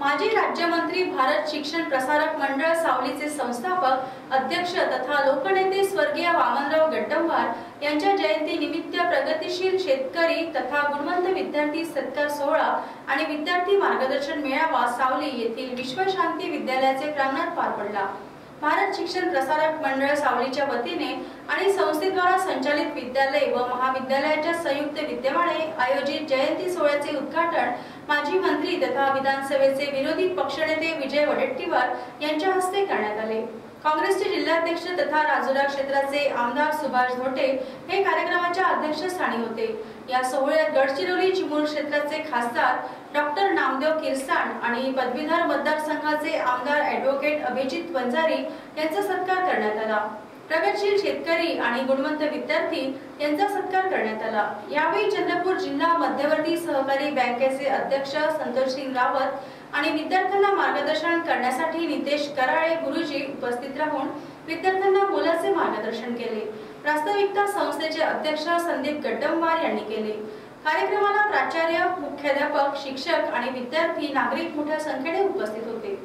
माजी राज्यमंत्री भारत शिक्षण प्रसारक मंडळ सावलीचे संस्थापक अध्यक्ष तथा लोकनेते स्वर्गीय वामनराव गड्डमवार यांच्या जयंती निमित्त प्रगतिशील शेतकरी तथा गुणवंत विद्यार्थी सत्कार सोहळा आणि विद्यार्थी मार्गदर्शन मेळावा सावली येथील विश्वशांती विद्यालयाचे प्रांगणात पार पडला। भारत शिक्षण प्रसारक मंडळ सावलीच्या वतीने आणि संस्थेद्वारा संचालित विद्यालय व महाविद्यालयाच्या संयुक्त विद्यमाने आयोजित जयंती सोहळ्याचे उद्घाटन माजी मंत्री तथा विधानसभेचे विरोधी पक्षनेते विजय वडेट्टीवार यांच्या हस्ते करण्यात आले। काँग्रेसचे जिल्हाध्यक्ष तथा राजुरा क्षेत्राचे आमदार सुभाष धोटे हे कार्यक्रमाच्या अध्यक्षस्थानी होते। या सोहळ्यात गडचिरोली चिमूर क्षेत्राचे खासदार डॉक्टर नामदेव किरसाण आणि पदवीधर मतदारसंघाचे आमदार ॲडव्होकेट अभिजित वंजारी यांचा सत्कार करण्यात आला। प्रगतशील शेतकरी आणि गुणवंत विद्यार्थी यांचा सत्कार करण्यात आला। यावेळी चंद्रपूर जिल्हा मध्यवर्ती सहकारी बँकेचे अध्यक्ष संतोषसिंग रावत आणि विद्यार्थ्यांना मार्गदर्शन करण्यासाठी नितेश कराळे गुरुजी उपस्थित राहून विद्यार्थ्यांना मोलाचे मार्गदर्शन केले। प्रास्ताविकता संस्थेचे अध्यक्ष संदीप गड्डमवार यांनी केले। कार्यक्रमाला प्राचार्य, मुख्याध्यापक, शिक्षक आणि विद्यार्थी नागरिक मोठ्या संख्येने उपस्थित होते।